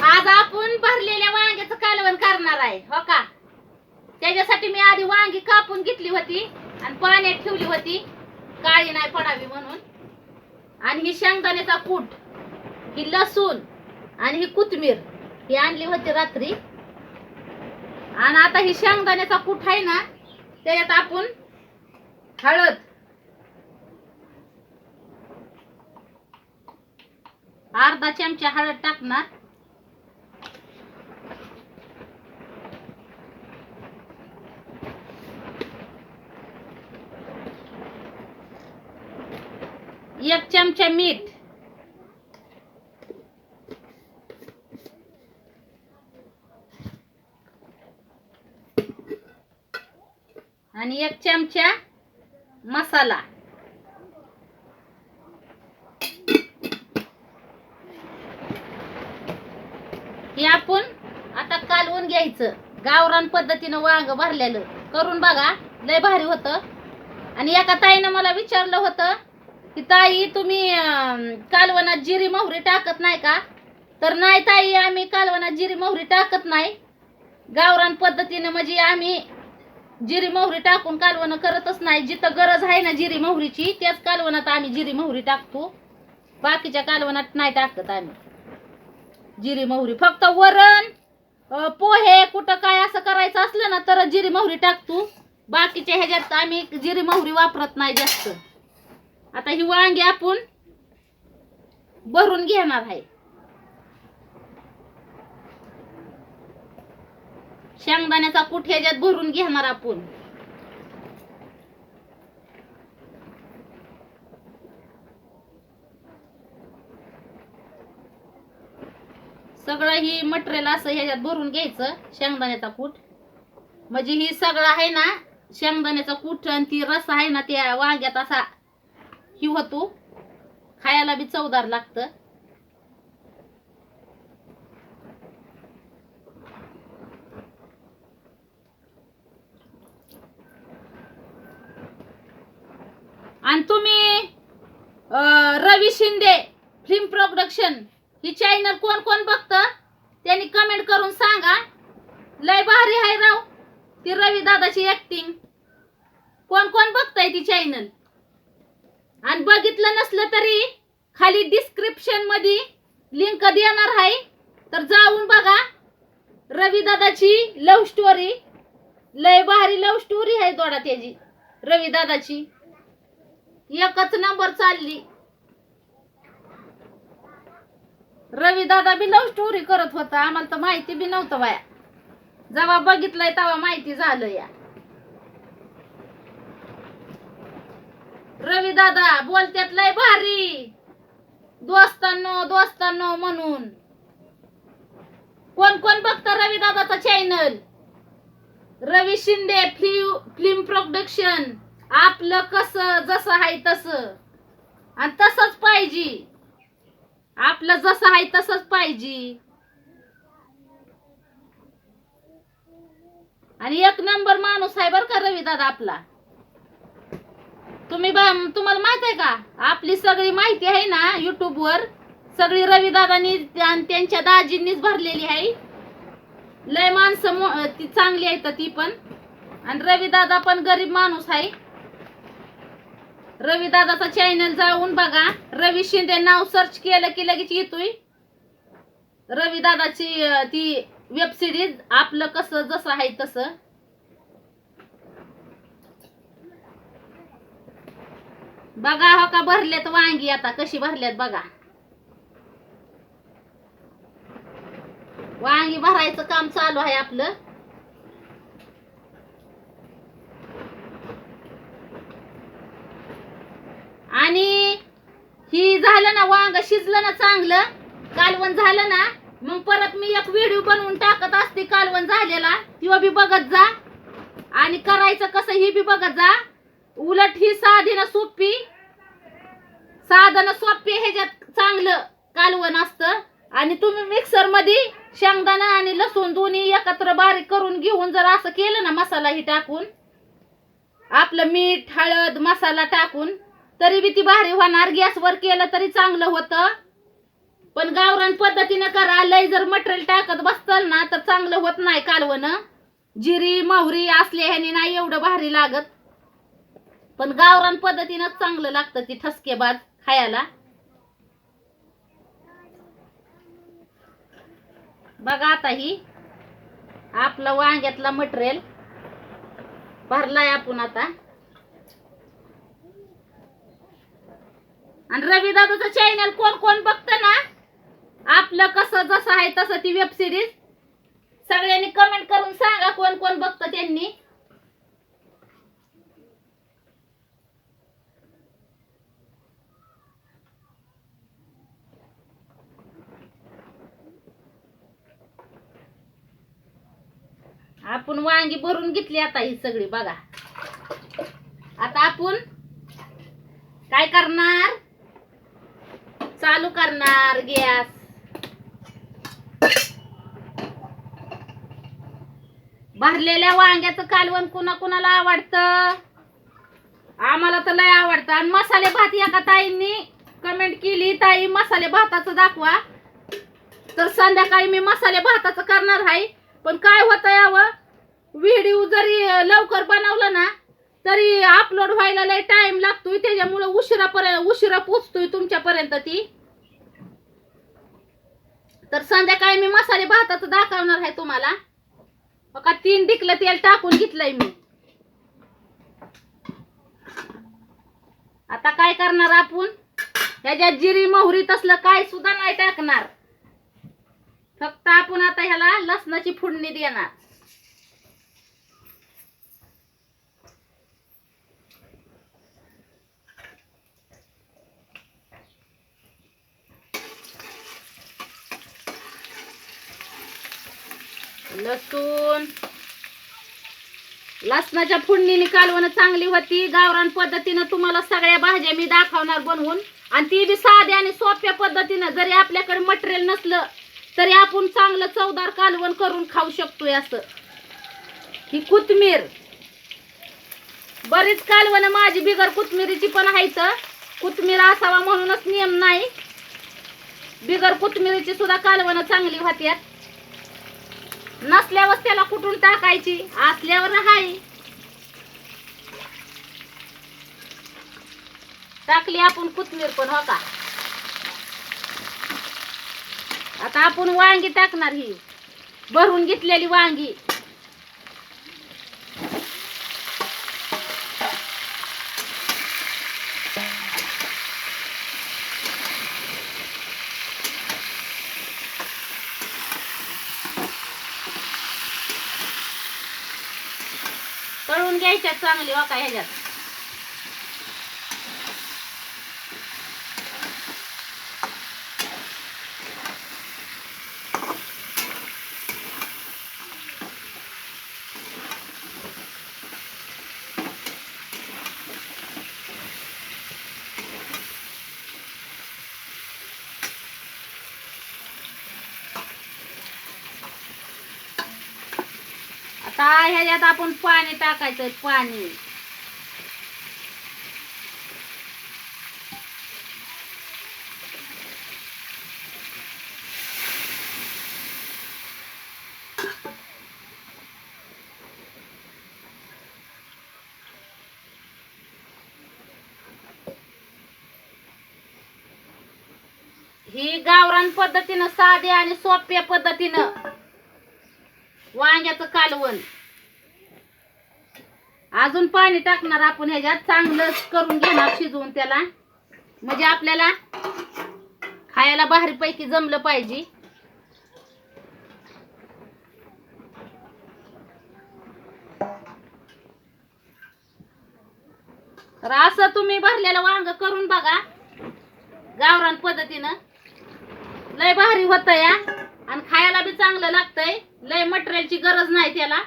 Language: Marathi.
आज आपण भरलेल्या वांग्याचं कालवण करणार आहे हो का. त्याच्यासाठी मी आधी वांगी कापून घेतली होती आणि पाण्यात ठेवली होती काळी नाही पडावी म्हणून. आणि ही शेंगदाण्याचा कूट, ही लसूण आणि ही कोथिंबीर ही आणली होती रात्री. आणि आता ही शेंगदाण्याचा कूट आहे ना, त्याच्यात आपण हळद, अर्धा चमचा हळद टाकणार. एक चमचा मीठ, आणि एक चमचा मसाला. हे आपण आता कालवून घ्यायचं. गावरान पद्धतीनं वांग भरलेलं करून बघा, लय भारी होतं. आणि एका ताईनं मला विचारलं होतं की ताई तुम्ही कालवनात जिरी मोहरी टाकत नाही का. तर नाही ताई, आम्ही कालवनात जिरी मोहरी टाकत नाही. गावरान पद्धतीनं म्हणजे आम्ही जिरी मोहरी टाकून कालवण करतच नाही. जिथं गरज आहे ना जिरी मोहरीची त्याच कालवनात आम्ही जिरी मोहरी टाकतो. बाकीच्या कालवनात नाही टाकत आम्ही जिरी मोहरी. फक्त वरण पोहे कुठं काय असं करायचं असलं ना तर जिरी मोहरी टाकतो. बाकीच्या ह्याच्यात आम्ही जिरी मोहरी वापरत नाही जास्त. आता ही वांगी आपण भरून घेणार आहे. शेंगदाण्याचा कूट ह्याच्यात भरून घेणार आपण. सगळं ही मटेरियल असं ह्याच्यात भरून घ्यायचं. शेंगदाण्याचा कूट म्हणजे ही सगळं आहे ना, शेंगदाण्याचा कूट आणि ती रस आहे ना त्या वांग्यात असा ही होतो. खायला बी चवदार लागतं. आणि तुम्ही रवी शिंदे फिल्म प्रोडक्शन ही चॅनल कोण कोण बघतं त्यांनी कमेंट करून सांगा. लय भारी आहे राव ती रवी दादाची ऍक्टिंग. कोण कोण बघताय ती चॅनल. आणि बघितलं नसलं तरी खाली डिस्क्रिप्शन मध्ये लिंक देणार आहे, तर जाऊन बघा. रवी दादाची लव्ह स्टोरी, लय भारी लव्ह स्टोरी आहे दोडा त्याची रवी दादाची. एकच नंबर चालली. रवी दादा बी लव्ह स्टोरी करत होता. आम्हाला तर माहिती बी नव्हतं बाया. जेव्हा बघितलंय तेव्हा माहिती झालं या. रवी दादा बोलत्यात लय भारी दोस्तांनो दोस्तांनो म्हणून. कोण कोण बघतं रवी दादाचा चॅनल. रवी शिंदे फिल्म प्रोडक्शन. आपलं कसं जसं आहे तसं आणि तसंच पाहिजे. आपलं जसं आहे तसंच पाहिजे. आणि एक नंबर माणूस आहे बर का रवी दादा आपला. तुम्हाला माहित आहे का, आपली सगळी माहिती आहे ना युट्यूब वर सगळी रवी दादानी आणि त्यांच्या दाजींनीच भरलेली आहे. लय माणसं ती चांगली आहेत ती पण. आणि रवी दादा पण गरीब माणूस आहे. रवी दादाचा चॅनल जाऊन बघा. रवी शिंदे नाव सर्च केलं की लगेच येतोय. रवी दादाची ती वेब सिरीज आपलं कसं जसं आहे तसं. बघा हो का भरल्यात वांगी. आता कशी भरल्यात बघा. वांगी भरायचं काम चालू आहे आपलं. आणि ही झालं ना वांग शिजलं ना चांगलं, कालवण झालं ना, मग परत मी एक व्हिडिओ बनवून टाकत असते कालवण झालेला. तो बी बघत जा आणि करायचं कसं ही बी बघत जा. उलट ही साधीनं सोपी ह्याच्यात चांगलं कालवण असतं. आणि तुम्ही मिक्सर मध्ये शेंगदाणा आणि लसूण दोन्ही एकत्र बारीक करून घेऊन जर असं केलं ना, मसाला ही टाकून आपलं मीठ हळद मसाला टाकून, तरी बी ती भारी होणार. गॅसवर केलं तरी चांगलं होतं. पण गावरान पद्धतीने करा. लय जर मटेरियल टाकत बसताल ना तर चांगलं होत नाही कालवण. जिरी मोहरी असले ह्याने नाही एवढं भारी लागत, पण गावरान पद्धतीनं चांगलं लागतं ती ठसकेबाज खायला. बघा आता ही आपलं वांग्यातला मटेरियल भरलाय आपण आता. आणि रवी दादाचं चॅनल कोण कोण बघतं ना, आपलं कसं जसं आहे तसं ती वेब सिरीज, सगळ्यांनी कमेंट करून सांगा कोण कोण बघतं त्यांनी. आपण वांगी भरून घेतली आता ही सगळी. बघा आता आपण काय करणार, चालू करणार गॅस. भरलेल्या वांग्याचं कालवण कुणा कुणाला आवडतं? आम्हाला तर लय आवडतं. आणि मसाले भात एका ताईंनी कमेंट केली, ताई मसाले भाताचं दाखवा. तर संध्याकाळी मी मसाले भाताचं करणार आहे. पण काय होतं यावं, व्हिडिओ जरी लवकर बनवलं ना तरी अपलोड व्हायला लय टाइम लागतोय, त्याच्यामुळे उशिरा पोचतोय तुमच्यापर्यंत ती. तर संध्याकाळी मी मसाले भाताचं दाखवणार आहे तुम्हाला. बघा 3 डिकलं तेल टाकून घेतलंय मी. आता काय करणार आपण, ह्याच्यात जिरी मोहरी तसलं काय सुद्धा नाही टाकणार. फक्त आपण आता ह्याला लसणाची फोडणी देणार. लसणाच्या फोडणीने कालवण चांगली होती. गावरान पद्धतीनं तुम्हाला सगळ्या भाज्या मी दाखवणार बनवून, आणि ती बी साध्या आणि सोप्या पद्धतीनं. जरी आपल्याकडे मटेरियल नसलं तरी आपण चांगलं चवदार कालवण करून खाऊ शकतोय. असं ही कोथिंबीर, बरीच कालवण माझी बिगर कोथिंबीरीची पण आहेत. कोथिंबीर असावा म्हणूनच नियम नाही, बिगर कोथिंबीरीची सुद्धा कालवण चांगली होत्यात. नसल्यावर त्याला कुठून टाकायची, असल्यावर हाय टाकली आपण कोथिंबीर पण. हो का, आता आपण वांगी टाकणार, ही भरून घेतलेली वांगी. तळून घ्यायच्या चांगली. वाका ह्याच्यात आता ह्याच्यात आपण पाणी टाकायचं. पाणी ही गावरान पद्धतीनं, साध्या आणि सोप्या पद्धतीनं वांग्याचं कालवण. अजून पाणी टाकणार आपण ह्याच्यात, चांगलं करून घेणार शिजवून त्याला, म्हणजे आपल्याला खायला भारी पैकी जमलं पाहिजे. तर असं तुम्ही भरलेलं वांग करून बघा गावरान पद्धतीनं. लय भारी होतं या, आणि खायला बी चांगलं लागतंय. लय मटेरियलची गरज नाही त्याला.